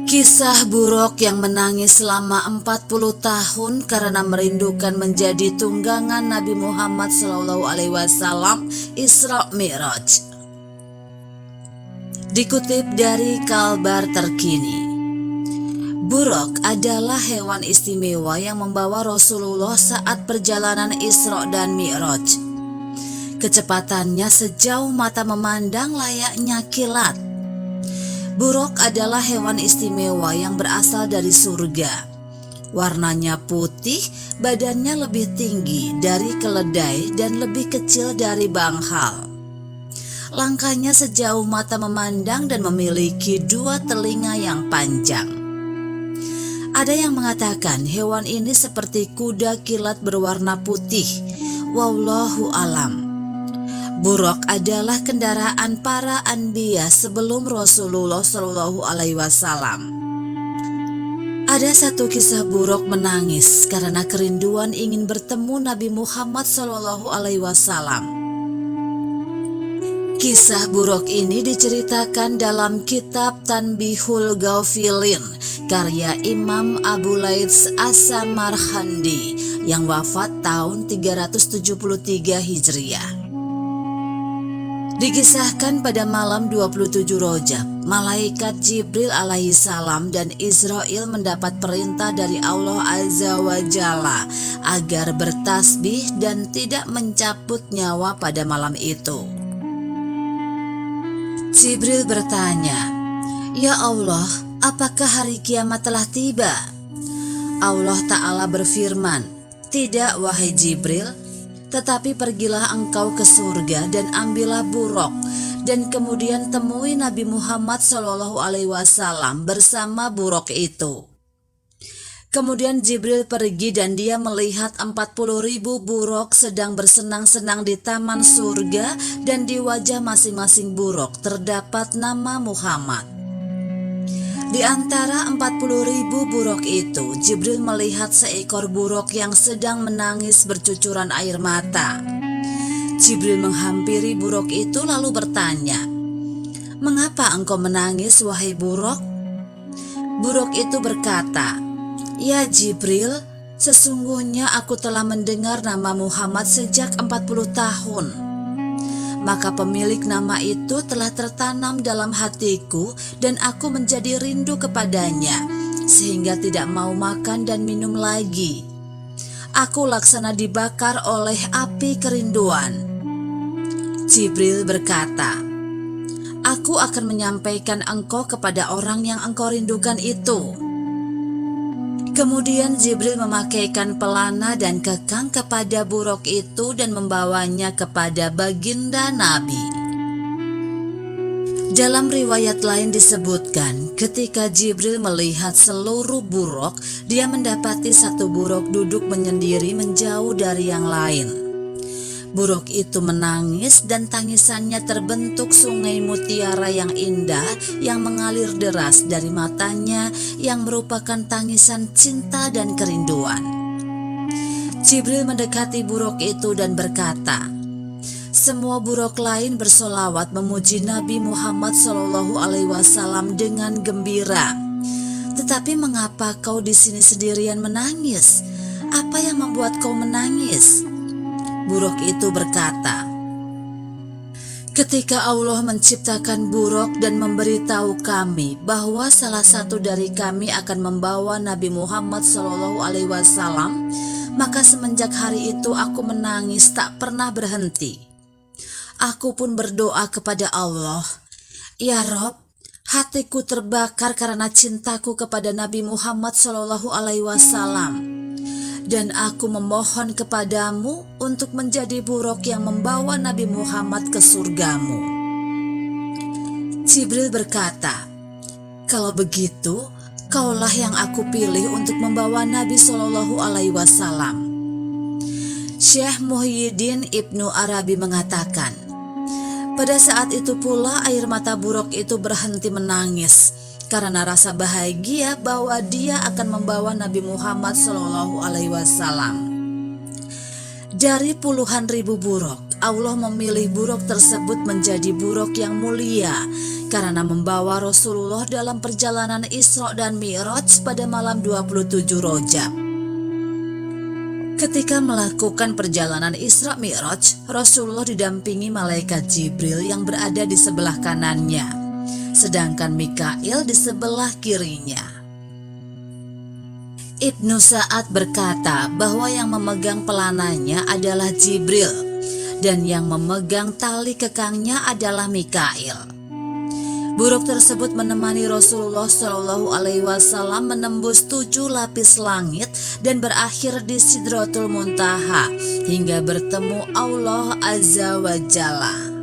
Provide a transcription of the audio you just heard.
Kisah Buruk yang menangis selama 40 tahun karena merindukan menjadi tunggangan Nabi Muhammad SAW Isra Mi'raj. Dikutip dari Kalbar Terkini, buruk adalah hewan istimewa yang membawa Rasulullah saat perjalanan Isra dan Mi'raj. Kecepatannya sejauh mata memandang layaknya kilat. Buruk adalah hewan istimewa yang berasal dari surga. Warnanya putih, badannya lebih tinggi dari keledai dan lebih kecil dari banghal. Langkahnya sejauh mata memandang dan memiliki 2 telinga yang panjang. Ada yang mengatakan hewan ini seperti kuda kilat berwarna putih. Wallahu alam. Buruk adalah kendaraan para anbiya sebelum Rasulullah SAW. Ada satu kisah buruk menangis karena kerinduan ingin bertemu Nabi Muhammad SAW. Kisah buruk ini diceritakan dalam kitab Tanbihul Ghafilin karya Imam Abu Laits As-Samarkhandi yang wafat tahun 373 Hijriah. Dikisahkan pada malam 27 Rajab, malaikat Jibril alaihissalam dan Israel mendapat perintah dari Allah Azza wa Jalla agar bertasbih dan tidak mencabut nyawa pada malam itu. Jibril bertanya, "Ya Allah, apakah hari kiamat telah tiba?" Allah Ta'ala berfirman, "Tidak wahai Jibril, tetapi pergilah engkau ke surga dan ambillah buruk, dan kemudian temui Nabi Muhammad SAW bersama buruk itu." Kemudian Jibril pergi dan dia melihat 40.000 buruk sedang bersenang-senang di taman surga, dan di wajah masing-masing buruk terdapat nama Muhammad. Di antara 40.000 buruk itu, Jibril melihat seekor buruk yang sedang menangis bercucuran air mata. Jibril menghampiri buruk itu lalu bertanya, "Mengapa engkau menangis, wahai buruk?" Buruk itu berkata, "Ya Jibril, sesungguhnya aku telah mendengar nama Muhammad sejak 40 tahun. Maka pemilik nama itu telah tertanam dalam hatiku dan aku menjadi rindu kepadanya, sehingga tidak mau makan dan minum lagi. Aku laksana dibakar oleh api kerinduan." Jibril berkata, "Aku akan menyampaikan engkau kepada orang yang engkau rindukan itu." Kemudian Jibril memakaikan pelana dan kekang kepada buruk itu dan membawanya kepada baginda Nabi. Dalam riwayat lain disebutkan, ketika Jibril melihat seluruh buruk, dia mendapati satu buruk duduk menyendiri menjauh dari yang lain. Buruk itu menangis dan tangisannya terbentuk sungai mutiara yang indah yang mengalir deras dari matanya yang merupakan tangisan cinta dan kerinduan. Jibril mendekati buruk itu dan berkata, "Semua buruk lain bersolawat memuji Nabi Muhammad SAW dengan gembira. Tetapi mengapa kau di sini sendirian menangis? Apa yang membuat kau menangis?" Buruk itu berkata, "Ketika Allah menciptakan buruk dan memberitahu kami bahwa salah satu dari kami akan membawa Nabi Muhammad SAW, maka semenjak hari itu aku menangis tak pernah berhenti. Aku pun berdoa kepada Allah, 'Ya Rob, hatiku terbakar karena cintaku kepada Nabi Muhammad SAW. Dan aku memohon kepadamu untuk menjadi buruk yang membawa Nabi Muhammad ke surgamu.'" Jibril berkata, "Kalau begitu, kaulah yang aku pilih untuk membawa Nabi SAW." Syekh Muhyiddin Ibnu Arabi mengatakan, pada saat itu pula air mata buruk itu berhenti menangis karena rasa bahagia bahwa dia akan membawa Nabi Muhammad SAW. Dari puluhan ribu buruk, Allah memilih buruk tersebut menjadi buruk yang mulia karena membawa Rasulullah dalam perjalanan Isra dan Mi'raj pada malam 27 Rajab. Ketika melakukan perjalanan Isra Mi'raj, Rasulullah didampingi malaikat Jibril yang berada di sebelah kanannya, sedangkan Mikail di sebelah kirinya. Ibnu Sa'ad berkata bahwa yang memegang pelananya adalah Jibril dan yang memegang tali kekangnya adalah Mikail. Buruk tersebut menemani Rasulullah Shallallahu Alaihi Wasallam menembus 7 lapis langit dan berakhir di Sidratul Muntaha hingga bertemu Allah Azza wa Jalla.